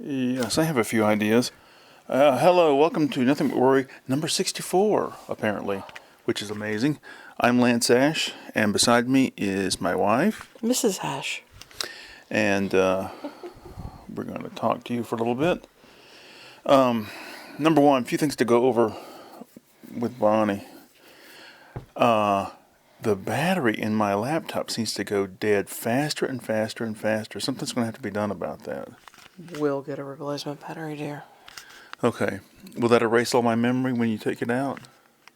Yes, I have a few ideas. Hello, welcome to Nothing But Worry number 64, apparently, which is amazing. I'm Lance Ash, and beside me is my wife, Mrs. Ash. and we're going to talk to you for a little bit. Number one, a few things to go over with Bonnie. The battery in my laptop seems to go dead faster and faster and faster. Something's going to have to be done about that. We'll get a replacement battery, dear. Okay, will that erase all my memory when you take it out?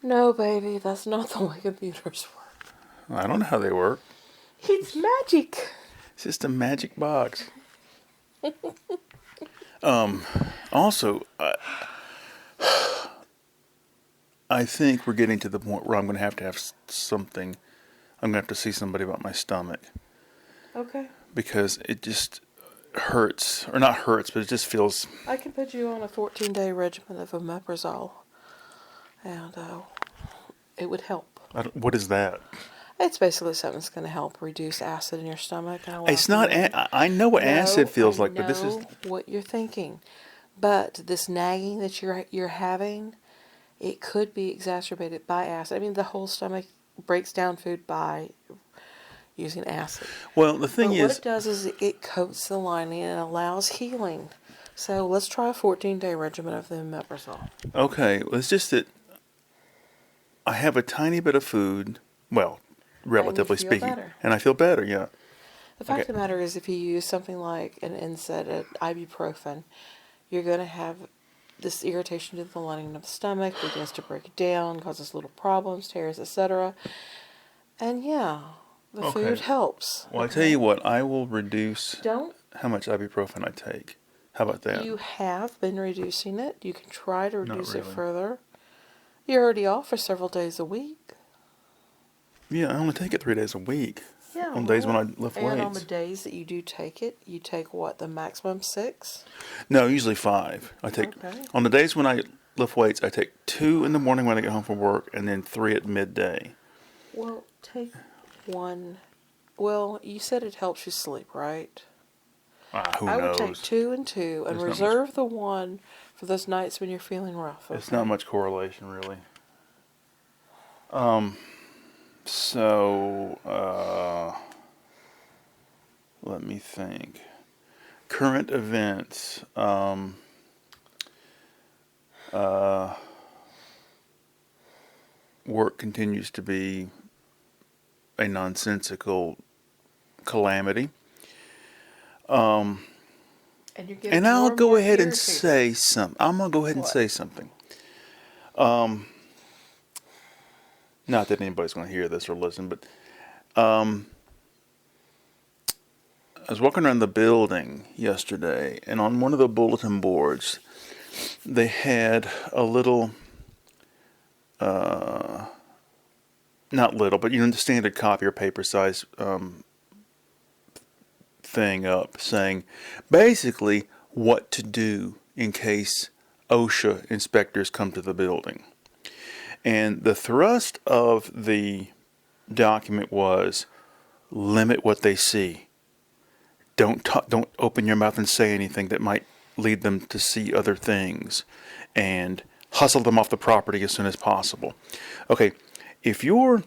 No, baby, that's not the way computers work. I don't know how they work. It's magic. It's just a magic box. Also, I think we're getting to the point where I'm going to have something. I'm going to have to see somebody about my stomach Okay. because it just hurts, or not hurts, but it just feels. I can put you on a 14-day regimen of omeprazole, and it would help. What is that? It's basically something that's going to help reduce acid in your stomach. And It's not. I know what acid feels like, but this is what you're thinking. But this nagging that you're having, it could be exacerbated by acid. I mean, the whole stomach breaks down food by using acid. well. The thing But is, what it does is it coats the lining and allows healing. So let's try a 14-day regimen of the omeprazole. okay. It's just that I have a tiny bit of food. Well, relatively feel speaking, better. and I feel better. Yeah. The fact Okay. of the matter is, if you use something like an NSAID, an ibuprofen, you're going to have this irritation to the lining of the stomach, begins to break it down, causes little problems, tears, etc. And yeah, the Okay. food helps. Well, I tell you what. I will reduce Don't how much ibuprofen I take. How about that? you have been reducing it? You can try to Not reduce it really. further. You're already off for several days a week. Yeah, I only take it 3 days a week. Yeah. On days when I well, lift And on the weights. days that you do take it, you take what, the maximum 6? No, usually 5. I take Okay. on the days when I lift weights. I take 2 in the morning when I get home from work, and then 3 at midday. Well, take one. Well, you said it helps you sleep, right? Who I would knows? take 2 and 2 and There's not much. reserve the one for those nights when you're feeling rough. It's okay? not much correlation, really. So, let me think. Current events. Work continues to be a nonsensical calamity. And you're getting And I'll more and go more ahead and irritated. say something. I'm going to go ahead and What? say something. Not that anybody's going to hear this or listen, but I was walking around the building yesterday, and on one of the bulletin boards, they had a little, not little, but the standard copy or paper size thing up saying basically what to do in case OSHA inspectors come to the building. And the thrust of the document was limit what they see. Don't open your mouth and say anything that might lead them to see other things, and hustle them off the property as soon as possible. Okay, if you're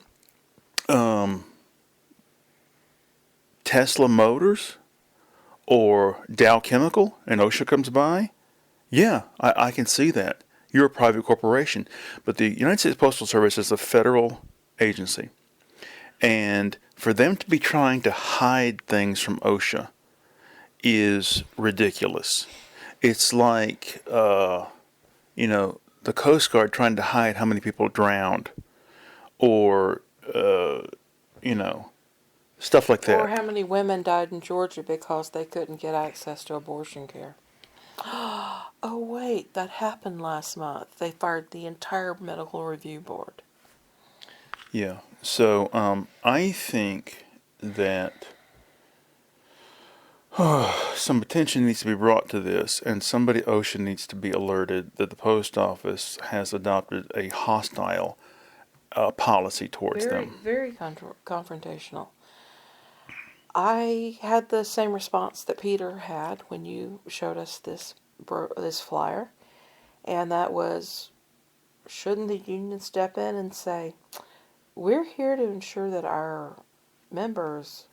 Tesla Motors or Dow Chemical and OSHA comes by, yeah, I can see that. You're a private corporation. But the United States Postal Service is a federal agency. And for them to be trying to hide things from OSHA is ridiculous. It's like, the Coast Guard trying to hide how many people drowned or, stuff like that. Or how many women died in Georgia because they couldn't get access to abortion care. Oh, wait, that happened last month. They fired the entire medical review board. Yeah. So I think that some attention needs to be brought to this, and somebody OSHA needs to be alerted that the post office has adopted a hostile policy towards Very, them. very confrontational. I had the same response that Peter had when you showed us this flyer, and that was, shouldn't the union step in and say, we're here to ensure that our members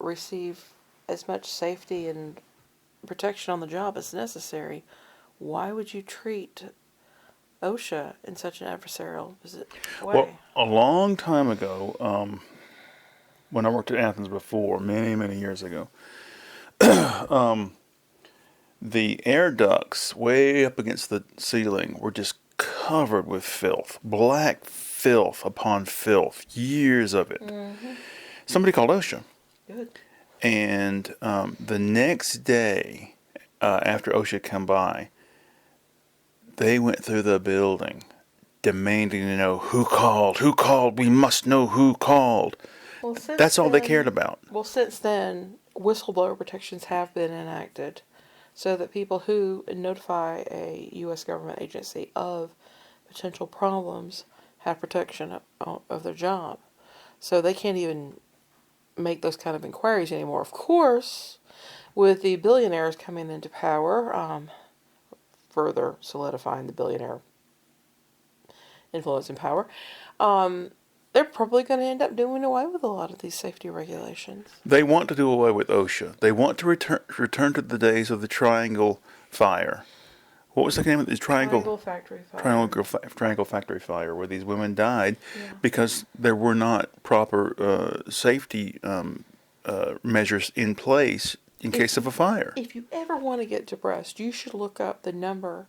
receive as much safety and protection on the job as necessary. Why would you treat OSHA in such an adversarial Well, way? a long time ago, when I worked at Athens before, many, many years ago, the air ducts way up against the ceiling were just covered with filth, black filth upon filth, years of it. Mm-hmm. Somebody called OSHA. Good. And the next day, after OSHA come by, they went through the building demanding to know who called, we must know who called. Well, since That's all they then- cared about. Well, since then, whistleblower protections have been enacted so that people who notify a U.S. government agency of potential problems have protection of their job. So they can't even make those kind of inquiries anymore. Of course, with the billionaires coming into power, further solidifying the billionaire influence and power, they're probably going to end up doing away with a lot of these safety regulations. They want to do away with OSHA. They want to return to the days of the Triangle Fire. What was the name of the Triangle Factory Fire. Triangle Factory Fire, where these women died Yeah. because there were not proper safety measures in place in case of a fire. If you ever want to get depressed, you should look up the number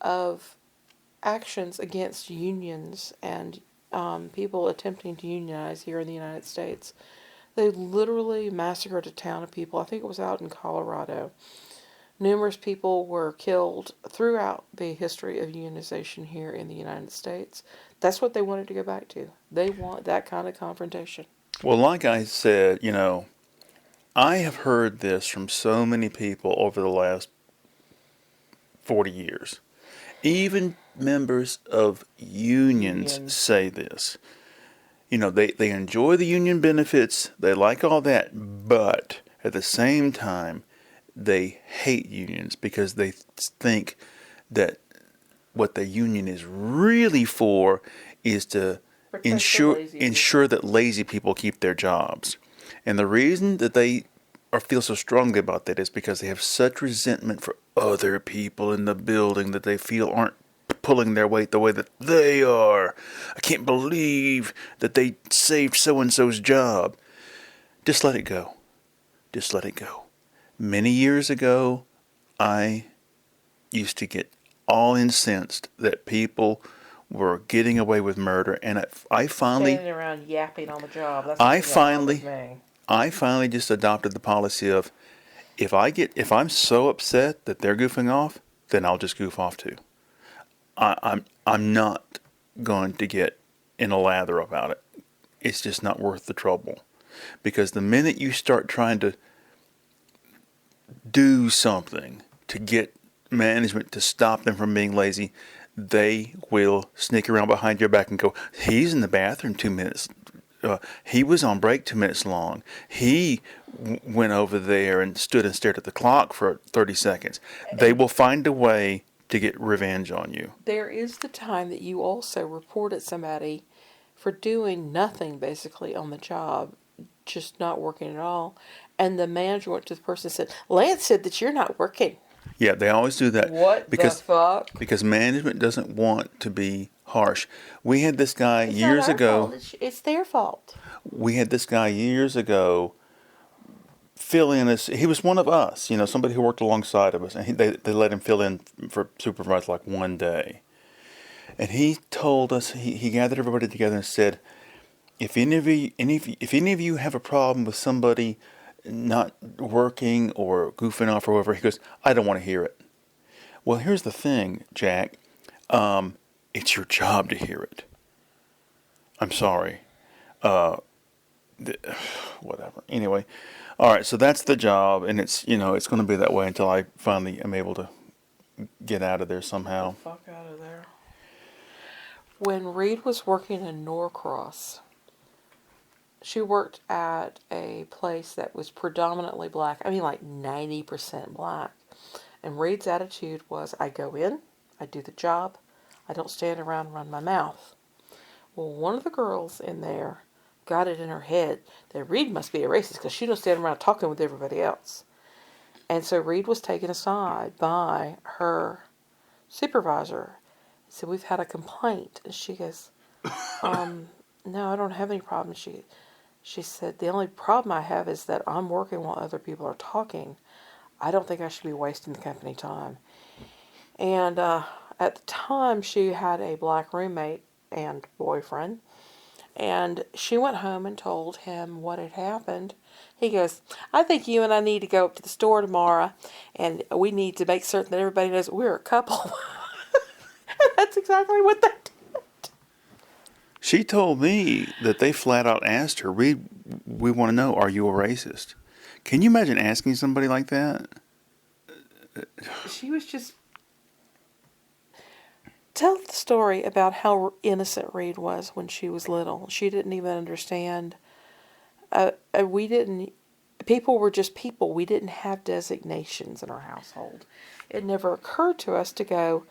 of actions against unions and people attempting to unionize here in the United States. They literally massacred a town of people. I think it was out in Colorado. Numerous people were killed throughout the history of unionization here in the United States. That's what they wanted to go back to. They want that kind of confrontation. Well, like I said, I have heard this from so many people over the last 40 years. Even members of unions say this. They enjoy the union benefits, they like all that, but at the same time, they hate unions because they think that what the union is really for is to ensure that lazy people keep their jobs. And the reason that they feel so strongly about that is because they have such resentment for other people in the building that they feel aren't pulling their weight the way that they are. I can't believe that they saved so-and-so's job. Just let it go. Just let it go. Many years ago, I used to get all incensed that people were getting away with murder, and I finally Standing around yapping on the job. That's I what's going on with finally me. I finally just adopted the policy of if I'm so upset that they're goofing off, then I'll just goof off too. I'm not going to get in a lather about it. It's just not worth the trouble. Because the minute you start trying to do something to get management to stop them from being lazy, they will sneak around behind your back and go, he's in the bathroom 2 minutes. He was on break 2 minutes long. He went over there and stood and stared at the clock for 30 seconds. They will find a way to get revenge on you. There is the time that you also reported somebody for doing nothing basically on the job, just not working at all. And the manager went to the person and said, Lance said that you're not working. Yeah, they always do that. What the fuck? Because management doesn't want to be harsh. We had this guy It's years not our ago. fault. It's their fault. We had this guy years ago fill in as he was one of us, somebody who worked alongside of us, and they let him fill in for supervisor like one day. And he told us, he gathered everybody together and said, if any of you have a problem with somebody not working or goofing off or whatever, he goes, I don't want to hear it. Well, here's the thing, Jack. It's your job to hear it. I'm sorry. Whatever. Anyway, all right. So that's the job, and it's it's going to be that way until I finally am able to get out of there somehow. Get the fuck out of there. When Reed was working in Norcross, she worked at a place that was predominantly black. I mean, like 90% black. And Reed's attitude was, I go in, I do the job, I don't stand around and run my mouth. Well, one of the girls in there got it in her head that Reed must be a racist because she don't stand around talking with everybody else. And so Reed was taken aside by her supervisor. He said, we've had a complaint. And she goes, no, I don't have any problem. She said, the only problem I have is that I'm working while other people are talking. I don't think I should be wasting the company time. And at the time, she had a black roommate and boyfriend. And she went home and told him what had happened. He goes, I think you and I need to go up to the store tomorrow, and we need to make certain that everybody knows we're a couple. And that's exactly what they did. She told me that they flat out asked her, we want to know, are you a racist? Can you imagine asking somebody like that? She was just... Tell the story about how innocent Reed was when she was little. She didn't even understand. We didn't... People were just people. We didn't have designations in our household. It never occurred to us to go,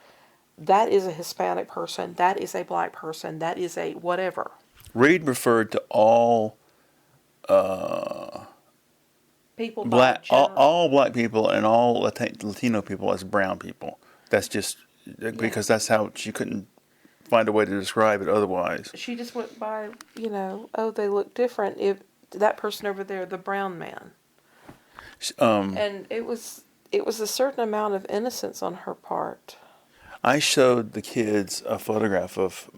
that is a Hispanic person, that is a black person, that is a whatever. Reed referred to all People black, by general. all black people and all Latino people as brown people. That's just because that's how she couldn't find a way to describe it otherwise. She just went by, oh, they look different. If that person over there, the brown man. And it was a certain amount of innocence on her part. I showed the kids a photograph of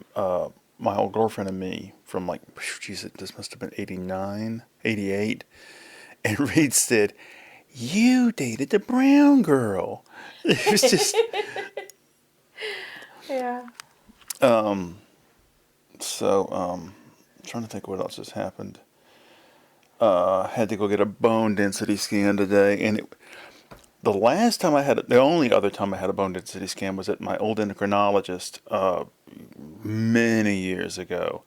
my old girlfriend and me from like, geez, this must have been 89, 88. And Reed said, you dated the brown girl. It was just... Yeah. Trying to think what else has happened. Had to go get a bone density scan today, and the only other time I had a bone density scan was at my old endocrinologist many years ago,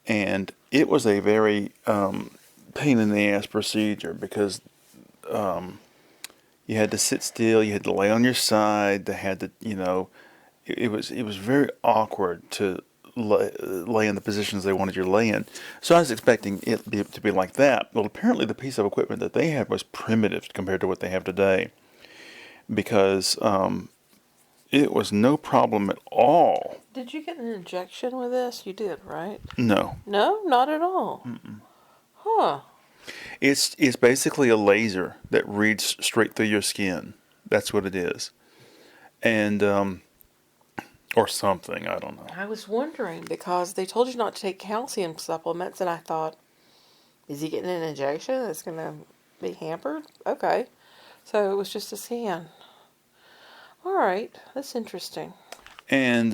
and it was a very pain in the ass procedure because you had to sit still, you had to lay on your side, they had to, it was very awkward to lay in the positions they wanted you to lay in. So I was expecting it to be like that. Well, apparently the piece of equipment that they had was primitive compared to what they have today, because it was no problem at all. Did you get an injection with this? You did, right? No. No, not at all. Mm-mm. Huh. It's basically a laser that reads straight through your skin. That's what it is. And or something, I don't know. I was wondering because they told you not to take calcium supplements, and I thought, is he getting an injection that's going to be hampered? Okay. So it was just a scan. All right. That's interesting. And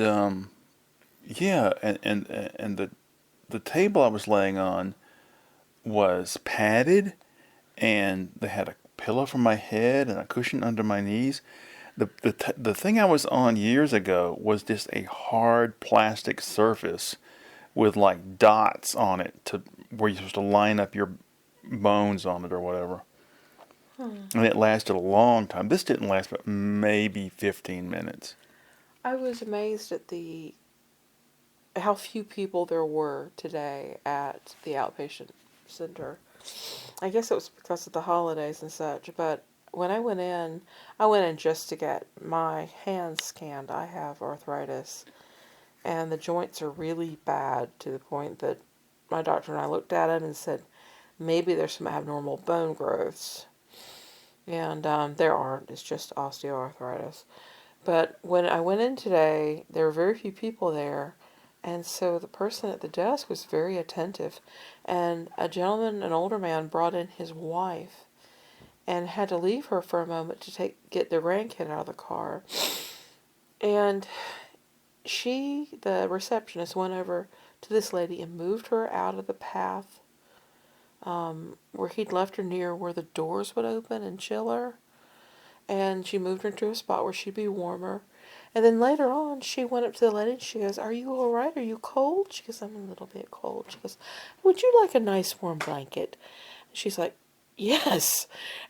yeah, and the table I was laying on was padded, and they had a pillow for my head and a cushion under my knees. The thing I was on years ago was just a hard plastic surface with like dots on it to where you're supposed to line up your bones on it or whatever. And it lasted a long time. This didn't last but maybe 15 minutes. I was amazed at how few people there were today at the outpatient center. I guess it was because of the holidays and such, but when I went in just to get my hands scanned. I have arthritis, and the joints are really bad to the point that my doctor and I looked at it and said, maybe there's some abnormal bone growths. And there aren't. It's just osteoarthritis. But when I went in today, there were very few people there. And so the person at the desk was very attentive. And a gentleman, an older man, brought in his wife and had to leave her for a moment to get the grandkid out of the car. And the receptionist, went over to this lady and moved her out of the path where he'd left her near where the doors would open and chill her. And she moved her to a spot where she'd be warmer. And then later on, she went up to the lady and she goes, "Are you all right? Are you cold?" She goes, "I'm a little bit cold." She goes, "Would you like a nice warm blanket?" She's like, "Yes."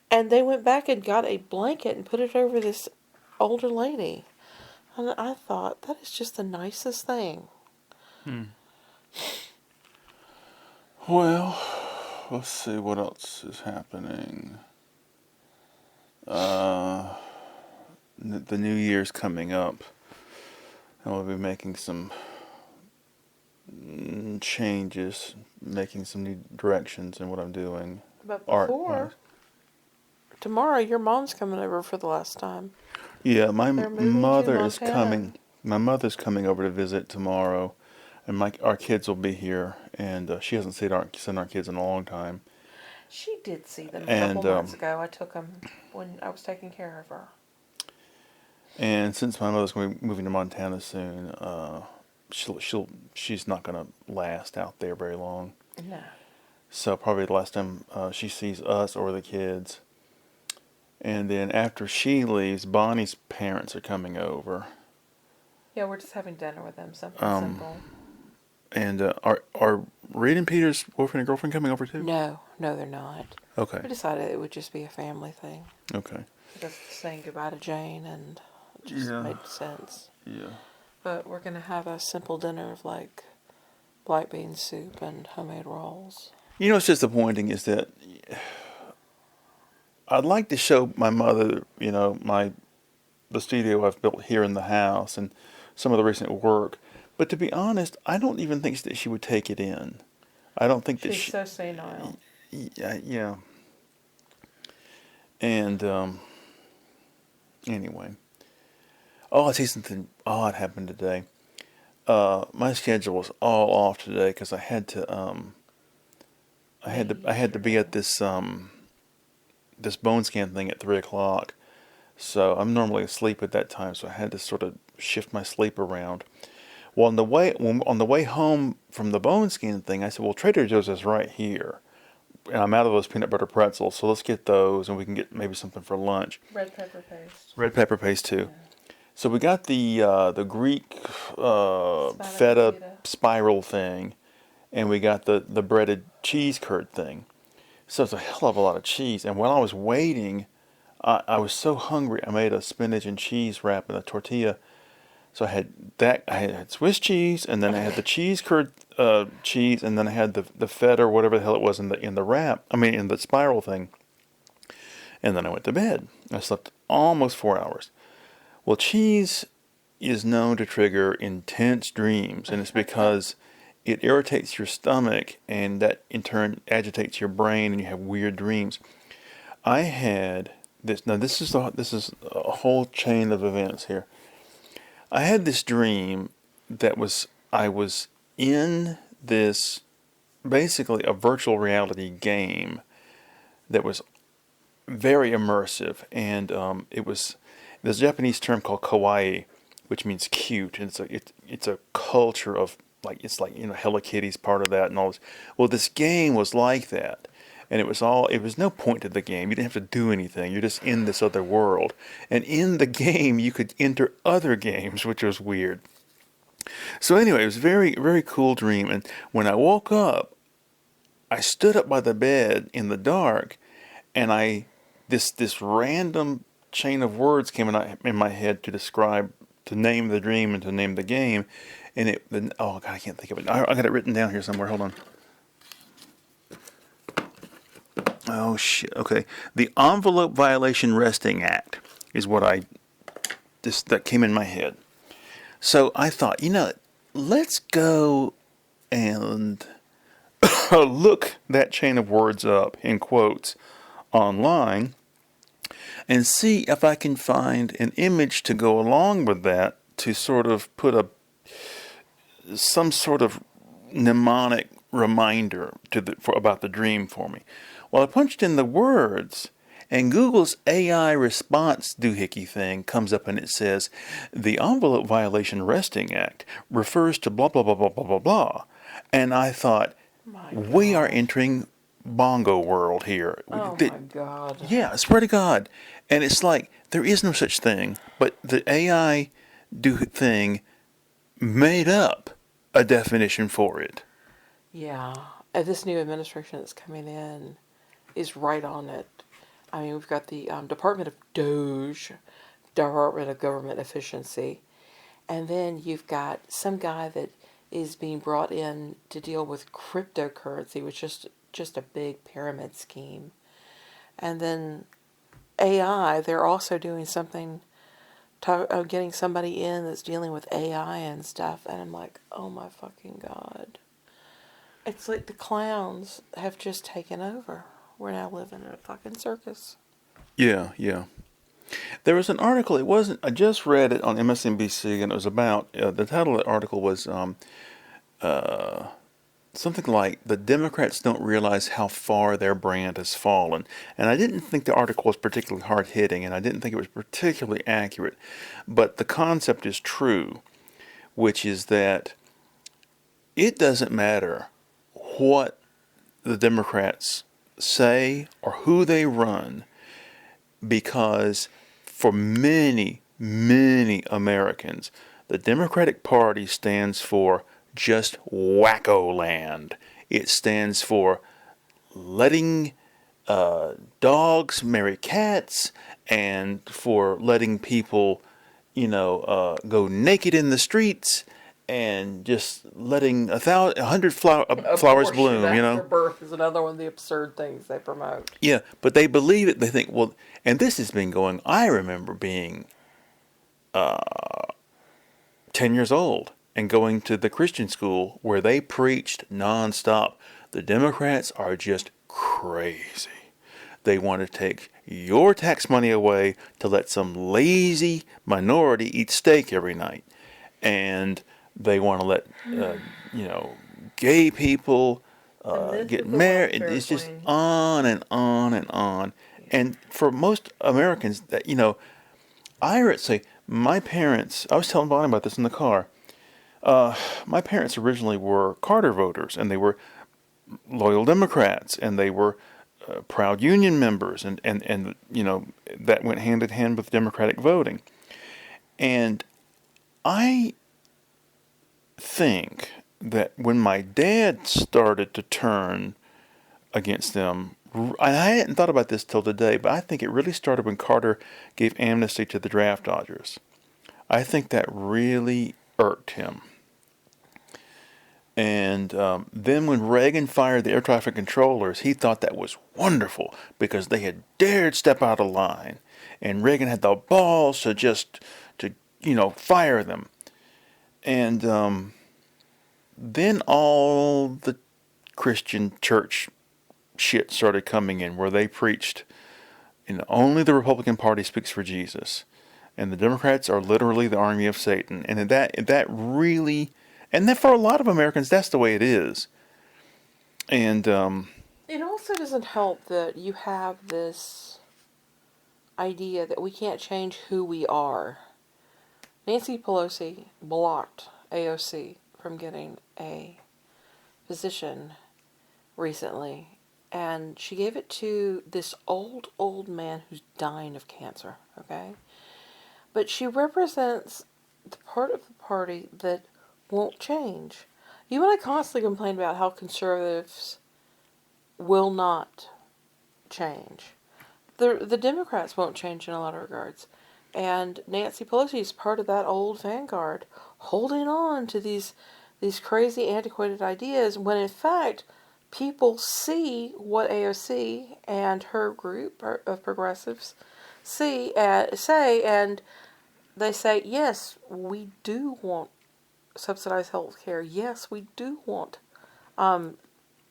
And they went back and got a blanket and put it over this older lady. And I thought, that is just the nicest thing. Well, let's see what else is happening. The new year's coming up, and we'll be making some changes, making some new directions in what I'm doing. But Art. before, tomorrow your mom's coming over for the last time. Yeah, my They're moving to mother is Montana. coming. My mother's coming over to visit tomorrow, and our kids will be here. And she hasn't seen our kids in a long time. She did see them a And couple months ago. I took them when I was taking care of her. and since my mother's going to be moving to Montana soon, she's not going to last out there very long. No. So probably the last time she sees us or the kids. And then after she leaves, Bonnie's parents are coming over. Yeah, we're just having dinner with them. Something simple. And are Reed and Peter's boyfriend and girlfriend coming over too? No, they're not. Okay. We decided it would just be a family thing. Okay. Just saying goodbye to Jane, and it just made sense. Yeah. But we're going to have a simple dinner of like black bean soup and homemade rolls. You know what's disappointing is that I'd like to show my mother, the studio I've built here in the house and some of the recent work. But to be honest, I don't even think that she would take it in. I don't think that She's so senile. Yeah. And anyway, I'll tell you something odd happened today. My schedule was all off today because I had to be at this this bone scan thing at 3:00. So I'm normally asleep at that time, so I had to sort of shift my sleep around. Well, on the way home from the bone scan thing, I said, "Well, Trader Joe's is right here, and I'm out of those peanut butter pretzels, so let's get those, and we can get maybe something for lunch." Red pepper paste. Red pepper paste too. Yeah. So we got the Greek feta feta. spiral thing, and we got the breaded cheese curd thing. So it's a hell of a lot of cheese. And while I was waiting, I was so hungry. I made a spinach and cheese wrap in a tortilla. So I had that. I had Swiss cheese, and then I had the cheese curd cheese, and then I had the feta or whatever the hell it was in the wrap. I mean, in the spiral thing. And then I went to bed. I slept almost 4 hours. Well, cheese is known to trigger intense dreams, and it's because it irritates your stomach, and that in turn agitates your brain, and you have weird dreams. I had this. Now, this is a whole chain of events here. I had this dream I was in this basically a virtual reality game that was very immersive, and there's a Japanese term called kawaii, which means cute, and it's a culture of Hello Kitty's part of that and all this. Well, this game was like that, and it was no point to the game. You didn't have to do anything. You're just in this other world, and in the game you could enter other games, which was weird. So anyway, it was a very, very cool dream, and when I woke up, I stood up by the bed in the dark, and this random chain of words came in my head to name the dream and to name the game, and oh God, I can't think of it. I got it written down here somewhere. Hold on. Oh shit. Okay, the Envelope Violation Resting Act is what that came in my head. So I thought, let's go and look that chain of words up in quotes online and see if I can find an image to go along with that to sort of put some sort of mnemonic reminder about the dream for me. Well, I punched in the words, and Google's AI response doohickey thing comes up, and it says, "The Envelope Violation Resting Act refers to blah, blah, blah, blah, blah, blah, blah." And I thought, we are entering Bongo world here. Oh my God. Yeah, I swear to God. And it's like, there is no such thing, but the AI thing made up a definition for it. Yeah. This new administration that's coming in is right on it. I mean, we've got the Department of Doge, Department of Government Efficiency, and then you've got some guy that is being brought in to deal with cryptocurrency, which is just a big pyramid scheme. And then AI, they're also doing something, getting somebody in that's dealing with AI and stuff. And I'm like, oh my fucking God. It's like the clowns have just taken over. We're now living in a fucking circus. Yeah, yeah. There was an article. I just read it on MSNBC, and it was about the title of the article was something like "The Democrats Don't Realize How Far Their Brand Has Fallen." And I didn't think the article was particularly hard hitting, and I didn't think it was particularly accurate. But the concept is true, which is that it doesn't matter what the Democrats say or who they run, because for many, many Americans, the Democratic Party stands for just wacko land. It stands for letting dogs marry cats, and for letting people, go naked in the streets, and just letting 100 flowers bloom. After birth is another one of the absurd things they promote. Yeah, but they believe it. They think, well, and this has been going. I remember being 10 years old and going to the Christian school where they preached nonstop. The Democrats are just crazy. They want to take your tax money away to let some lazy minority eat steak every night. And they want to let, gay people get married. It's just on and on and on. And for most Americans, I say, my parents, I was telling Bonnie about this in the car. My parents originally were Carter voters, and they were loyal Democrats, and they were proud union members, and that went hand in hand with Democratic voting. And I think that when my dad started to turn against them, and I hadn't thought about this till today, but I think it really started when Carter gave amnesty to the draft dodgers. I think that really irked him. And then when Reagan fired the air traffic controllers, he thought that was wonderful because they had dared step out of line. And Reagan had the balls to fire them. And then all the Christian church shit started coming in, where they preached, only the Republican Party speaks for Jesus, and the Democrats are literally the army of Satan. And that really, and that for a lot of Americans, that's the way it is. And it also doesn't help that you have this idea that we can't change who we are. Nancy Pelosi blocked AOC from getting a position recently, and she gave it to this old man who's dying of cancer, okay? But she represents the part of the party that won't change. You and I constantly complain about how conservatives will not change. The Democrats won't change in a lot of regards. And Nancy Pelosi is part of that old vanguard, holding on to these crazy antiquated ideas, when in fact people see what AOC and her group of progressives say, and they say, yes, we do want subsidized health care. Yes, we do want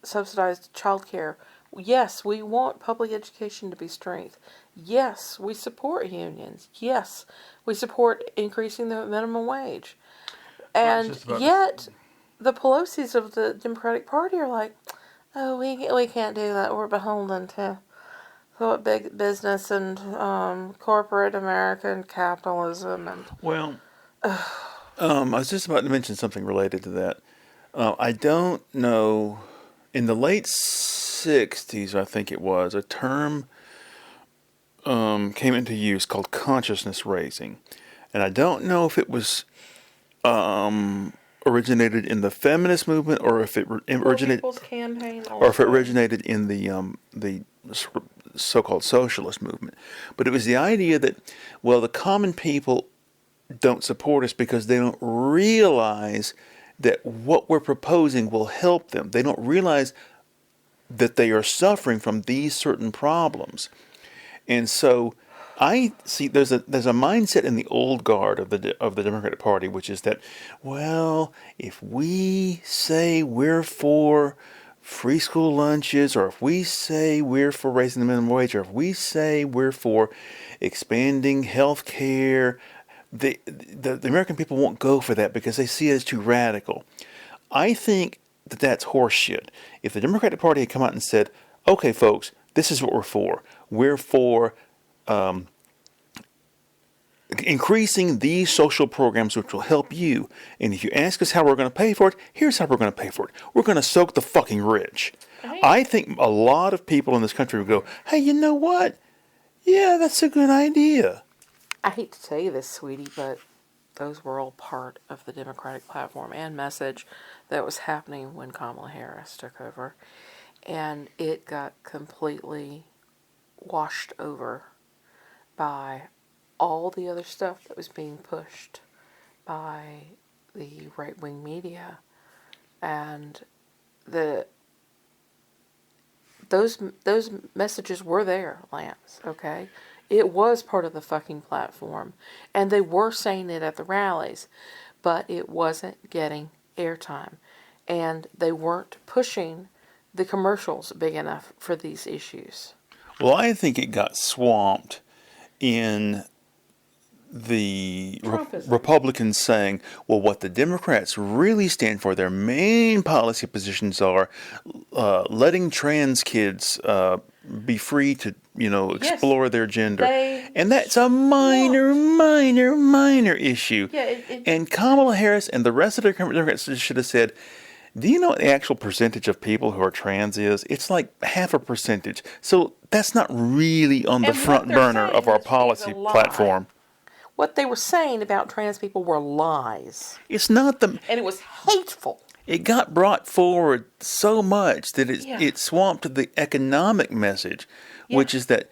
subsidized child care. Yes, we want public education to be strength. Yes, we support unions. Yes, we support increasing the minimum wage. And yet, the Pelosi's of the Democratic Party are like, oh, we can't do that. We're beholden to what big business and corporate American capitalism. And well, I was just about to mention something related to that. I don't know. In the late 60s, I think it was, a term came into use called consciousness raising. and I don't know if it was originated in the feminist movement or if it originated People's Campaign or if it also. originated in the so-called socialist movement. But it was the idea that, well, the common people don't support us because they don't realize that what we're proposing will help them. They don't realize that they are suffering from these certain problems. And so I see there's a mindset in the old guard of the Democratic Party, which is that, well, if we say we're for free school lunches, or if we say we're for raising the minimum wage, or if we say we're for expanding health care, the American people won't go for that because they see it as too radical. I think that that's horseshit. If the Democratic Party had come out and said, okay, folks, this is what we're for. We're for increasing these social programs which will help you. And if you ask us how we're going to pay for it, here's how we're going to pay for it. We're going to soak the fucking rich. Right. I think a lot of people in this country would go, hey, you know what? Yeah, that's a good idea. I hate to tell you this, sweetie, but those were all part of the Democratic platform and message that was happening when Kamala Harris took over. And it got completely washed over by all the other stuff that was being pushed by the right-wing media. And those messages were there, Lance, okay? It was part of the fucking platform. And they were saying it at the rallies, but it wasn't getting airtime. And they weren't pushing the commercials big enough for these issues. Well, I think it got swamped in the Trumpism. Republicans saying, well, what the Democrats really stand for, their main policy positions are letting trans kids be free to, explore their gender. And that's a minor issue. Yeah, and Kamala Harris and the rest of the Democrats should have said, do you know what the actual percentage of people who are trans is? It's like 0.5%. So that's not really on the And what front they're burner saying of our is policy a lie. platform. What they were saying about trans people were lies. It's not the. And it was hateful. It got brought forward so much that Yeah. it swamped the economic message, which Yeah. is that,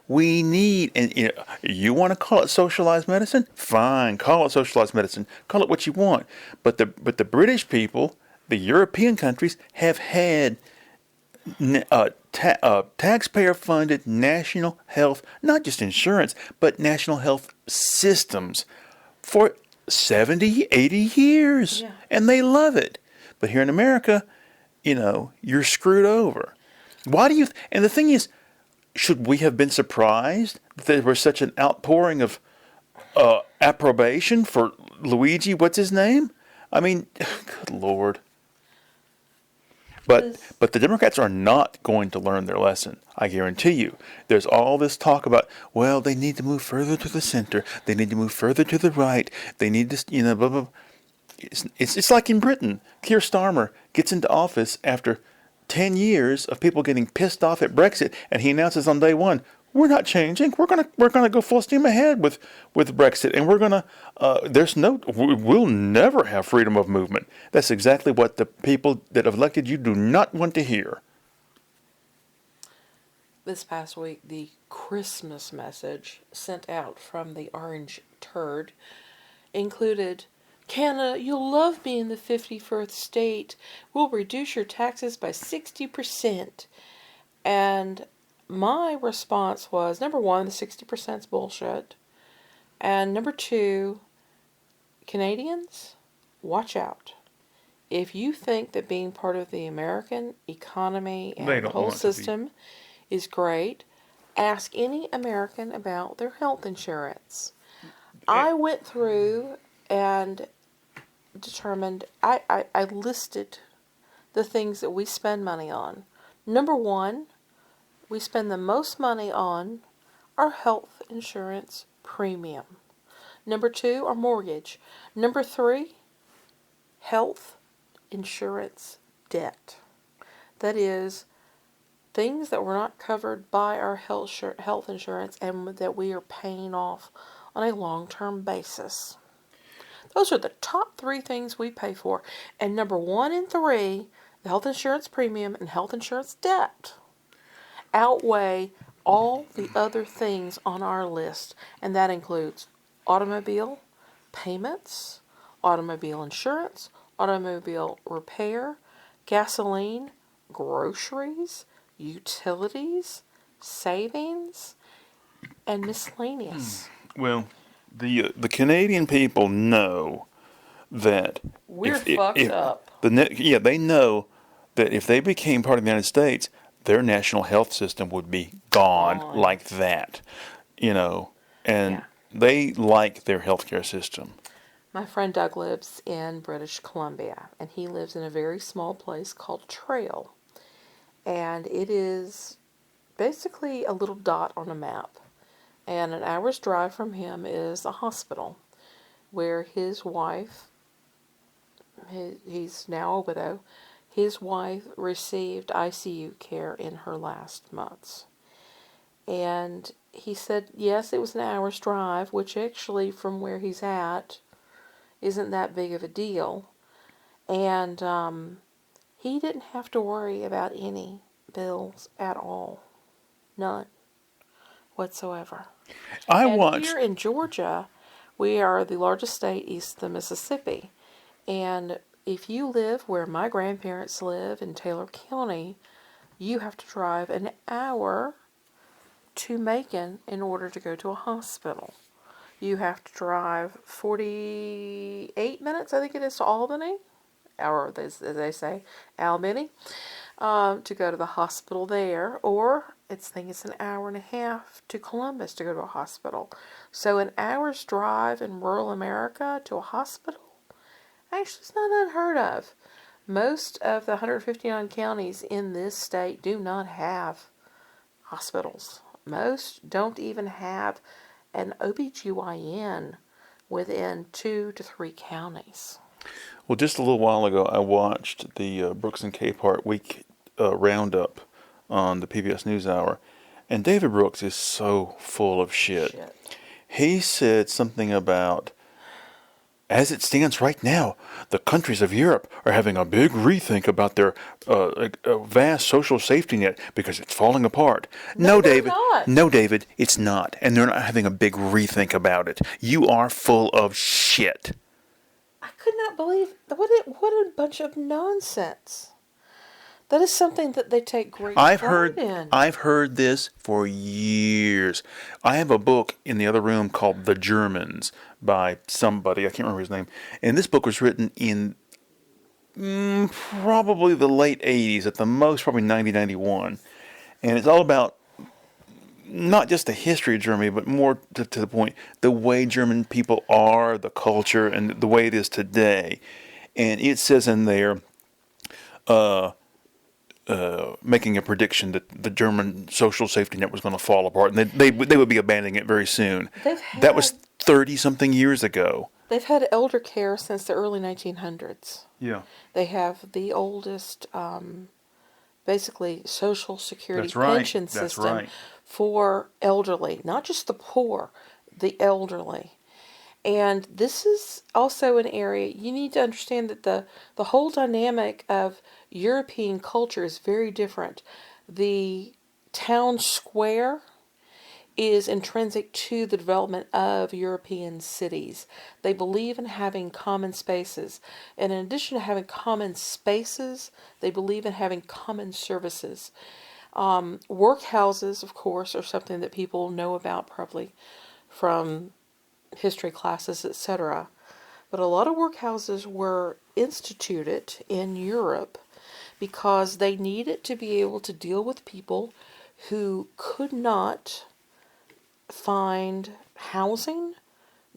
we need, and you want to call it socialized medicine? Fine, call it socialized medicine. Call it what you want. But the British people, the European countries, have had taxpayer-funded national health, not just insurance, but national health systems for 70, 80 years. Yeah. And they love it. But here in America, you're screwed over. Why do you... And the thing is, should we have been surprised that there was such an outpouring of approbation for Luigi, what's his name? I mean, good Lord. But the Democrats are not going to learn their lesson. I guarantee you. There's all this talk about, well, they need to move further to the center. They need to move further to the right. They need to, blah, blah. It's like in Britain. Keir Starmer gets into office after 10 years of people getting pissed off at Brexit, and he announces on day one, we're not changing. We're gonna go full steam ahead with Brexit, and we'll never have freedom of movement. That's exactly what the people that have elected you do not want to hear. This past week, the Christmas message sent out from the Orange Turd included, Canada, you'll love being the 51st state. We'll reduce your taxes by 60%. And my response was, number one, the 60% is bullshit. And number two, Canadians, watch out. If you think that being part of the American economy and the whole system is great, ask any American about their health insurance. I went through and determined, I listed the things that we spend money on. Number one, we spend the most money on our health insurance premium. Number two, our mortgage. Number three, health insurance debt. That is, things that were not covered by our health insurance and that we are paying off on a long-term basis. Those are the top 3 things we pay for. And number 1 and 3, the health insurance premium and health insurance debt, outweigh all the other things on our list. And that includes automobile payments, automobile insurance, automobile repair, gasoline, groceries, utilities, savings, and miscellaneous. Well, the Canadian people know that We're fucked up. they know that if they became part of the United States, their national health system would be gone like that, and Yeah. they like their healthcare system. My friend Doug lives in British Columbia, and he lives in a very small place called Trail. And it is basically a little dot on a map. And an hour's drive from him is a hospital where his wife, he's now a widow, his wife received ICU care in her last months. And he said, yes, it was an hour's drive, which actually from where he's at isn't that big of a deal. And he didn't have to worry about any bills at all. None whatsoever. Here in Georgia, we are the largest state east of the Mississippi. And if you live where my grandparents live in Taylor County, you have to drive an hour to Macon in order to go to a hospital. You have to drive 48 minutes, I think it is, to Albany, or as they say, Albany, to go to the hospital there. Or I think it's an hour and a half to Columbus to go to a hospital. So an hour's drive in rural America to a hospital, actually, it's not unheard of. Most of the 159 counties in this state do not have hospitals. Most don't even have an OBGYN within 2 to 3 counties. Well, just a little while ago, I watched the Brooks and Capehart Week Roundup on the PBS NewsHour, and David Brooks is so full of shit. He said something about, as it stands right now, the countries of Europe are having a big rethink about their vast social safety net because it's falling apart. No, David. Not. No, David, it's not. And they're not having a big rethink about it. You are full of shit. I could not believe what a bunch of nonsense. That is something that they take great pride in. I've heard this for years. I have a book in the other room called The Germans by somebody, I can't remember his name. And this book was written in probably the late 80s, at the most probably 1991. And it's all about not just the history of Germany, but more to the point, the way German people are, the culture, and the way it is today. And it says in there, making a prediction that the German social safety net was going to fall apart, and they would be abandoning it very soon. That was 30-something years ago. They've had elder care since the early 1900s. Yeah. They have the oldest, basically, social security That's right. pension That's system right. for elderly, not just the poor, the elderly. And this is also an area you need to understand that the whole dynamic of European culture is very different. The town square is intrinsic to the development of European cities. They believe in having common spaces. And in addition to having common spaces, they believe in having common services. Workhouses, of course, are something that people know about probably from history classes, etc. But a lot of workhouses were instituted in Europe because they needed to be able to deal with people who could not find housing,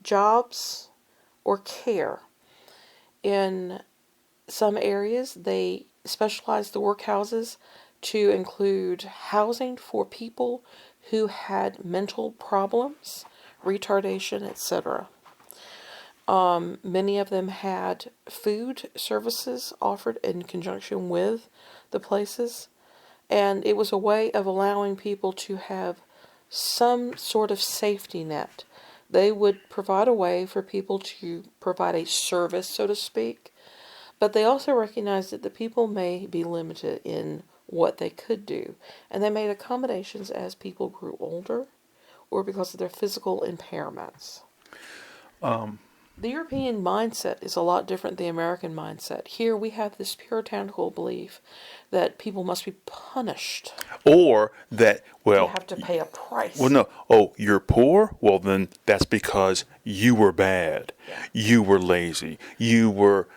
jobs, or care. In some areas, they specialized the workhouses to include housing for people who had mental problems, retardation, etc. Many of them had food services offered in conjunction with the places, and it was a way of allowing people to have some sort of safety net They would provide a way for people to provide a service, so to speak, but they also recognized that the people may be limited in what they could do, and they made accommodations as people grew older or because of their physical impairments. Um, The European mindset is a lot different than the American mindset. Here we have this puritanical belief that people must be punished. or that, They well, have to pay a well, price. no. Oh, you're poor? Well, then that's because you were bad. Yeah. You were lazy. You were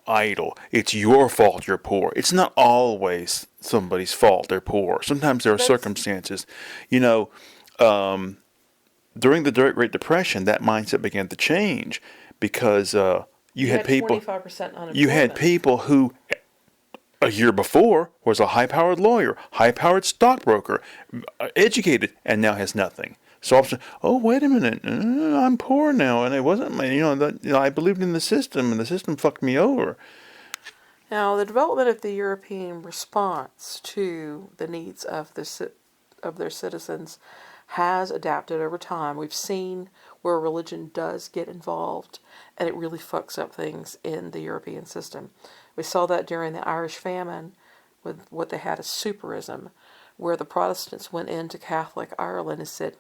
idle. It's your fault you're poor. It's not always somebody's fault they're poor. Sometimes there are That's circumstances. You know, during the Great Depression, that mindset began to change because you you had had people. 25% unemployment. You had people who a year before was a high-powered lawyer, high-powered stockbroker, educated, and now has nothing. So I'm saying, oh, wait a minute, I'm poor now, and it wasn't me. I believed in the system, and the system fucked me over. Now, the development of the European response to the needs of their citizens has adapted over time. We've seen where religion does get involved, and it really fucks up things in the European system. We saw that during the Irish famine with what they had as superism, where the Protestants went into Catholic Ireland and said,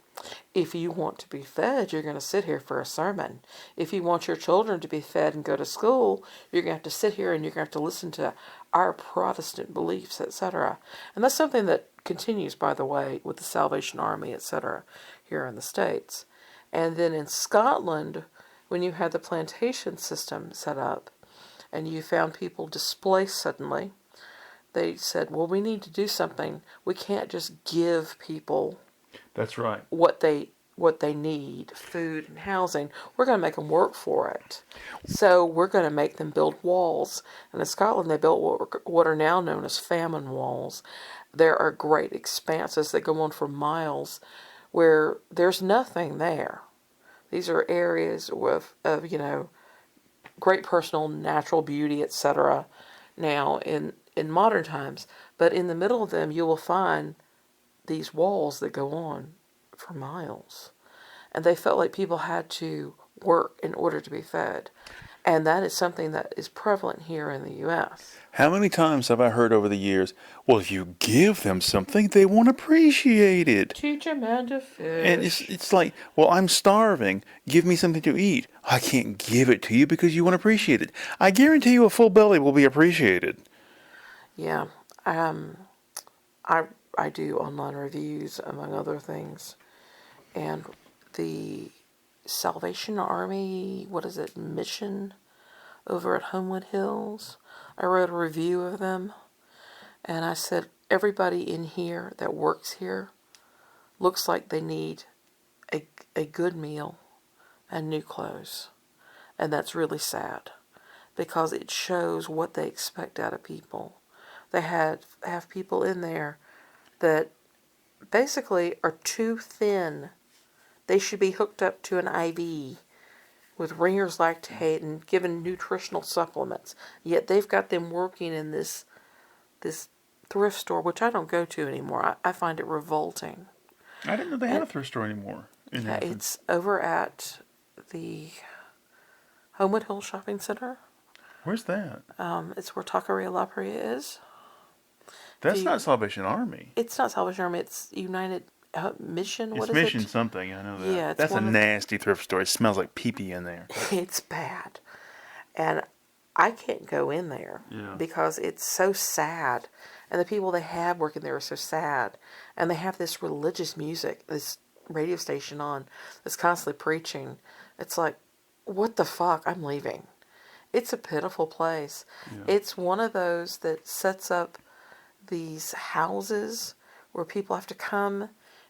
if you want to be fed, you're going to sit here for a sermon. If you want your children to be fed and go to school, you're going to have to sit here and you're going to have to listen to our Protestant beliefs, etc. And that's something that continues, by the way, with the Salvation Army, etc., here in the States. And then in Scotland, when you had the plantation system set up and you found people displaced suddenly, they said, well, we need to do something. We can't just give people That's right. what they need, food and housing. We're going to make them work for it. So we're going to make them build walls. And in Scotland, they built what are now known as famine walls. There are great expanses that go on for miles where there's nothing there. These are areas of great personal natural beauty, etc. Now in modern times, but in the middle of them you will find these walls that go on for miles. And they felt like people had to work in order to be fed. And that is something that is prevalent here in the U.S. How many times have I heard over the years, well, if you give them something, they won't appreciate it. Teach a man to fish. And it's like, well, I'm starving. Give me something to eat. I can't give it to you because you won't appreciate it. I guarantee you a full belly will be appreciated. Yeah. I do online reviews, among other things. And the Salvation Army, what is it, mission over at Homewood Hills, I wrote a review of them. And I said, everybody in here that works here looks like they need a good meal and new clothes. And that's really sad because it shows what they expect out of people. They have people in there that basically are too thin. They should be hooked up to an IV with Ringer's lactate and given nutritional supplements. Yet they've got them working in this thrift store, which I don't go to anymore. I find it revolting. I didn't know they had a thrift store anymore. It's over at the Homewood Hill Shopping Center. Where's that? It's where Taqueria La Paria is. That's not Salvation Army. It's not Salvation Army. It's United Mission. What It's is Mission it? something. I know that. Yeah, it's that's a one of- nasty thrift store. It smells like pee-pee in there. It's bad. And I can't go in there because it's so sad. And the people they have working there are so sad. And they have this religious music, this radio station on that's constantly preaching. It's like, what the fuck? I'm leaving. It's a pitiful place. Yeah. It's one of those that sets up these houses where people have to come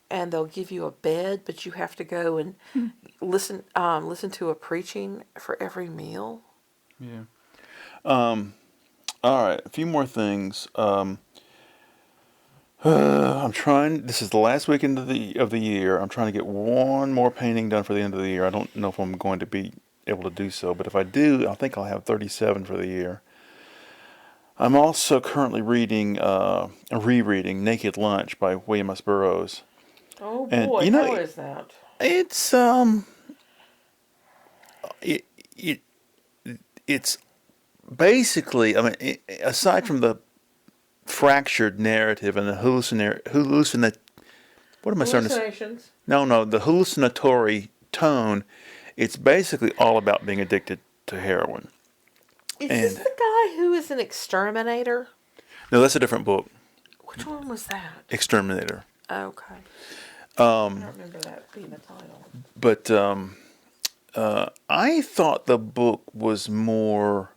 and they'll give you a bed, but you have to go and listen to a preaching for every meal. Yeah. All right. A few more things. I'm trying. This is the last weekend of the year. I'm trying to get one more painting done for the end of the year. I don't know if I'm going to be able to do so, but if I do, I think I'll have 37 for the year. I'm also currently rereading Naked Lunch by William S. Burroughs. Oh And, boy, you know, how is that? It's it it's basically, I mean, aside from the fractured narrative and the what am I starting to say? Hallucinations. No, the hallucinatory tone, it's basically all about being addicted to heroin. Is this And the guy who is an exterminator? no, that's a different book, Which one was that? Exterminator. Okay. I don't remember that being the title. But I thought the book was more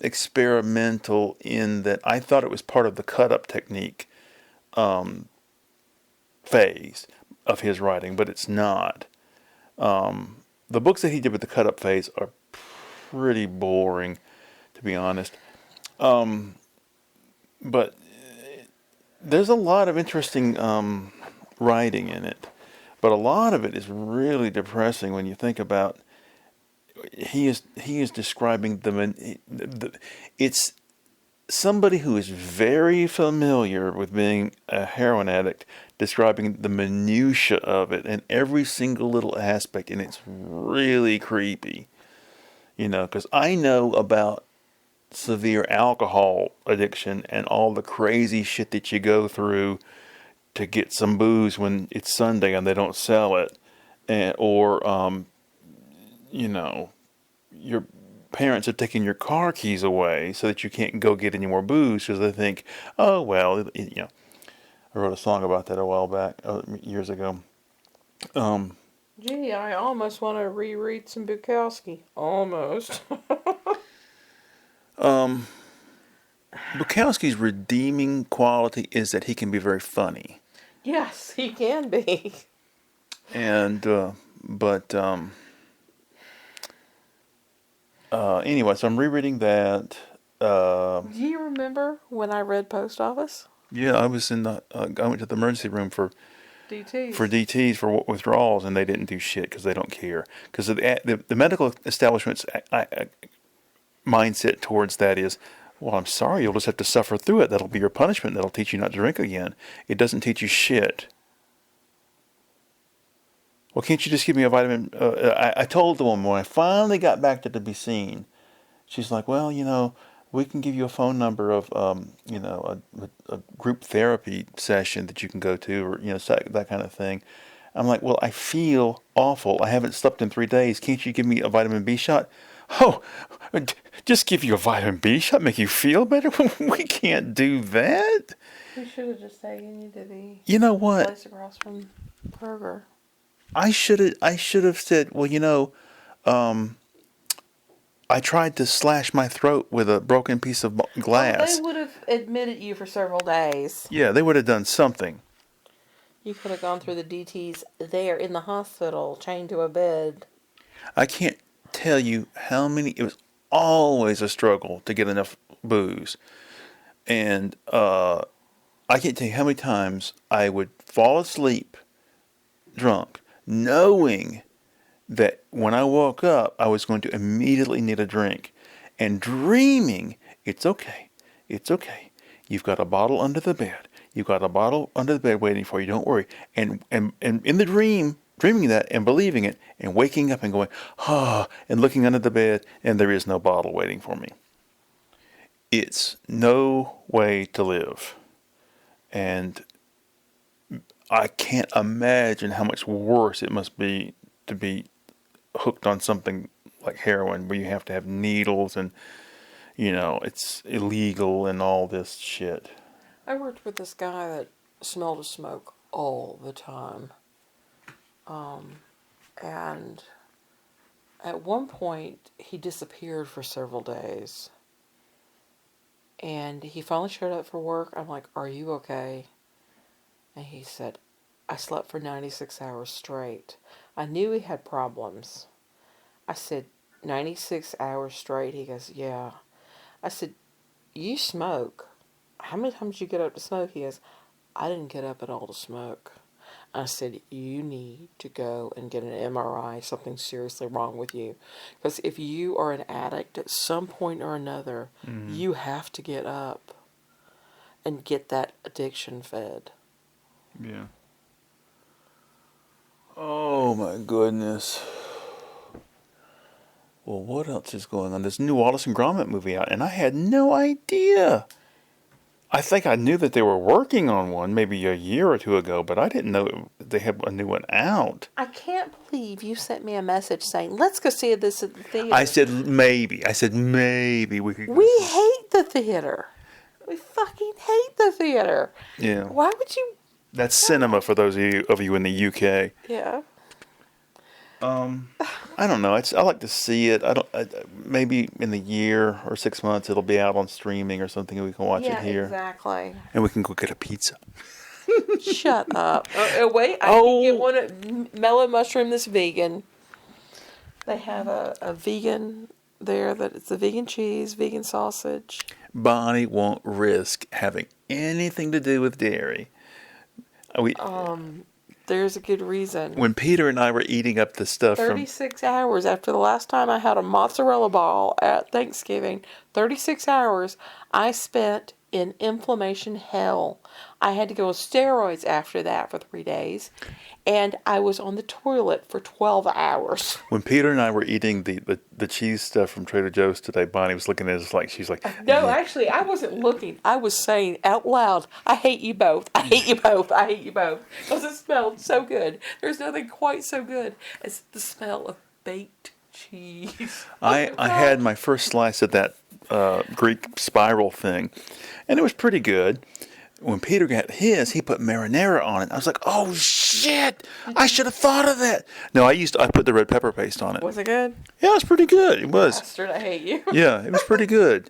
experimental in that I thought it was part of the cut up technique phase of his writing, but it's not. The books that he did with the cut up phase are pretty boring, to be honest. But there's a lot of interesting writing in it, but a lot of it is really depressing when you think about. He is describing it's somebody who is very familiar with being a heroin addict, describing the minutia of it and every single little aspect, and it's really creepy. Because I know about severe alcohol addiction and all the crazy shit that you go through to get some booze when it's Sunday and they don't sell it, or your parents are taking your car keys away so that you can't go get any more booze because they think, oh well, I wrote a song about that a while back, years ago. Gee, I almost want to reread some Bukowski. Almost. Bukowski's redeeming quality is that he can be very funny, Yes, he can be. and but anyway, so I'm rereading that. Do you remember when I read Post Office? Yeah, I was in the. I went to the emergency room for DTs. DTs for withdrawals, and they didn't do shit because they don't care. Because the medical establishment's mindset towards that is, well, I'm sorry, you'll just have to suffer through it. That'll be your punishment. That'll teach you not to drink again. It doesn't teach you shit. Well, can't you just give me a vitamin? I told the woman when I finally got back to be seen, she's like, well, we can give you a phone number of, a group therapy session that you can go to, or, that kind of thing. I'm like, well, I feel awful. I haven't slept in 3 days. Can't you give me a vitamin B shot? Oh, just give you a vitamin B shot, make you feel better? We can't do that. We should have just taken you to the You know what? place across from Kroger. I should have said, well, I tried to slash my throat with a broken piece of glass. They would have admitted you for several days. Yeah, they would have done something. You could have gone through the DTs there in the hospital, chained to a bed. I can't tell you how many. It was always a struggle to get enough booze, and I can't tell you how many times I would fall asleep drunk, knowing that when I woke up, I was going to immediately need a drink, and dreaming, it's okay. You've got a bottle under the bed. You've got a bottle under the bed waiting for you. Don't worry. And in the dreaming that and believing it, and waking up and going, and looking under the bed, and there is no bottle waiting for me. It's no way to live. And I can't imagine how much worse it must be to be hooked on something like heroin, where you have to have needles and, it's illegal and all this shit. I worked with this guy that smelled of smoke all the time. And at one point, he disappeared for several days. And he finally showed up for work. I'm like, are you okay? And he said, I slept for 96 hours straight. I knew he had problems. I said, 96 hours straight? He goes, yeah. I said, you smoke. How many times did you get up to smoke? He goes, I didn't get up at all to smoke. I said, you need to go and get an MRI. Something's seriously wrong with you. Because if you are an addict at some point or another, you have to get up and get that addiction fed. Yeah. Oh my goodness. Well, what else is going on? There's a new Wallace and Gromit movie out, and I had no idea. I think I knew that they were working on one maybe a year or two ago, but I didn't know they had a new one out. I can't believe you sent me a message saying, let's go see this at the theater. I said maybe. We could. We hate the theater. We fucking hate the theater. Yeah. Why would you? That's cinema for those of you in the UK. Yeah. I don't know. I like to see it. Maybe in the year or 6 months it'll be out on streaming or something, and we can watch it here. Exactly. And we can go get a pizza. Shut up. Wait, I can get one at Mellow Mushroom that's vegan. They have a vegan there that it's a vegan cheese, vegan sausage. Bonnie won't risk having anything to do with dairy. There's a good reason. When Peter and I were eating up the stuff 36 hours after the last time I had a mozzarella ball at Thanksgiving, 36 hours I spent in inflammation hell. I had to go on steroids after that for 3 days, and I was on the toilet for 12 hours. When Peter and I were eating the cheese stuff from Trader Joe's today, Bonnie was looking at us like she's like, No, actually, I wasn't looking. I was saying out loud, I hate you both. I hate you both. I hate you both. Because it smelled so good. There's nothing quite so good as the smell of baked cheese. I had my first slice of that Greek spiral thing, and it was pretty good. When Peter got his, he put marinara on it. I was like, "Oh shit! I should have thought of that." No, I put the red pepper paste on it. Was it good? Yeah, it was pretty good. It was. Bastard, I hate you. Yeah, it was pretty good.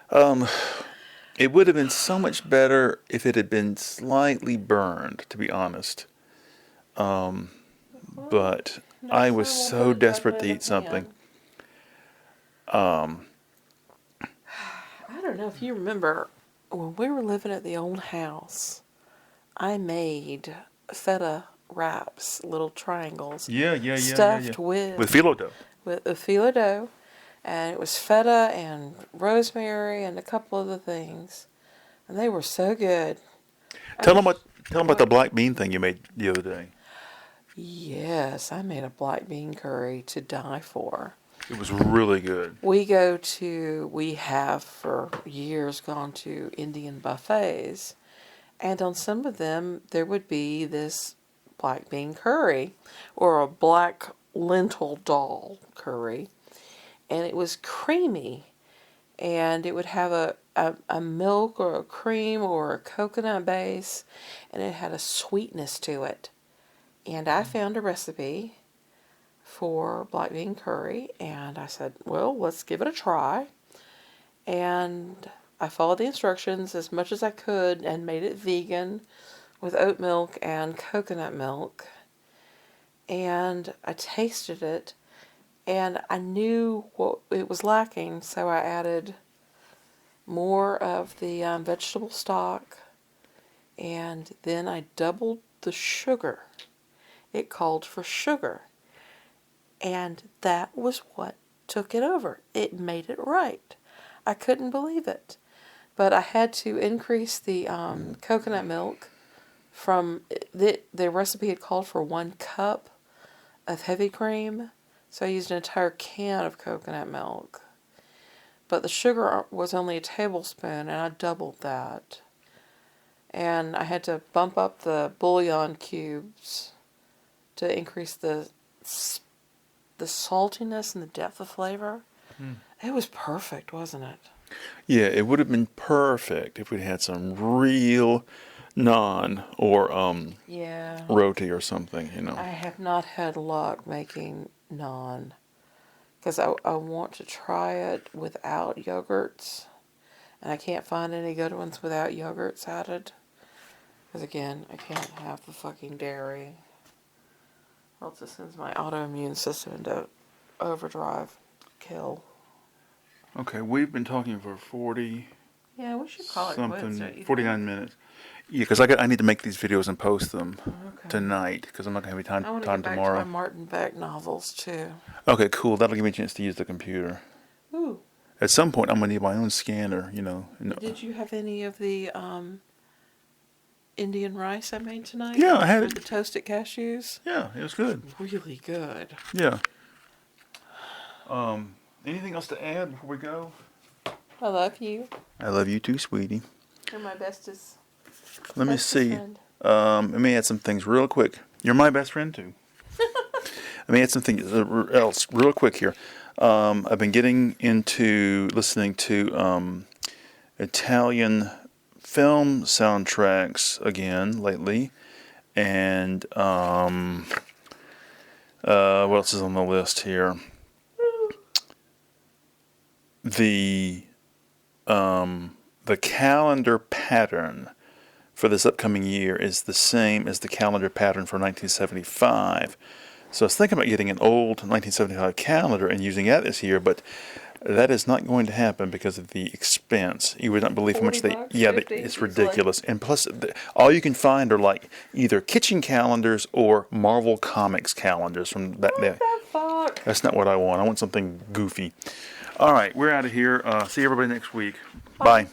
It would have been so much better if it had been slightly burned, to be honest. But I was so desperate to eat something. I don't know if you remember when we were living at the old house, I made feta wraps, little triangles. Stuffed with phyllo dough. With a phyllo dough, and it was feta and rosemary and a couple other things, and they were so good. Tell them about the black bean thing you made the other day. Yes, I made a black bean curry to die for. It was really good. We have for years gone to Indian buffets, and on some of them there would be this black bean curry or a black lentil dal curry, and it was creamy, and it would have a milk or a cream or a coconut base, and it had a sweetness to it. And I found a recipe for black bean curry, and I said, well, let's give it a try. And I followed the instructions as much as I could and made it vegan with oat milk and coconut milk. And I tasted it, and I knew what it was lacking, so I added more of the vegetable stock, and then I doubled the sugar. It called for sugar. And that was what took it over. It made it right. I couldn't believe it. But I had to increase the coconut milk from, the recipe had called for 1 cup of heavy cream. So I used an entire can of coconut milk. But the sugar was only a tablespoon, and I doubled that. And I had to bump up the bouillon cubes to increase the saltiness and the depth of flavor. It was perfect, wasn't it? Yeah, it would have been perfect if we had some real naan or roti or something, you know. I have not had luck making naan because I want to try it without yogurts, and I can't find any good ones without yogurts added. Because again, I can't have the fucking dairy. Or else it sends my autoimmune system into overdrive. Kill. Okay, we've been talking for 40 Yeah, we should call it quits, don't you 49 think? minutes. Yeah, because I need to make these videos and post them tonight because I'm not going to have I want any to time get back tomorrow. to my Martin Beck novels too. Okay, cool. That'll give me a chance to use the computer. Ooh. At some point, I'm going to need my own scanner, you know. Did you have any of the Indian rice I made tonight. Yeah, I had with it. the toasted cashews. Yeah, it was good. Really good. Yeah. Anything else to add before we go? I love you. I love you too, sweetie. You're my bestest. Let me bestest see. friend. Let me add some things real quick. You're my best friend too. Let me add something else real quick here. I've been getting into listening to Italian film soundtracks again lately, and what else is on the list here? The calendar pattern for this upcoming year is the same as the calendar pattern for 1975. So I was thinking about getting an old 1975 calendar and using that this year, but that is not going to happen because of the expense. You would not believe how much they. $40, Yeah, $50, it's it's ridiculous. And plus, all you can find are like either kitchen calendars or Marvel Comics calendars from that day. Fuck. That's not what I want. I want something goofy. All right, we're out of here. See everybody next week. Bye.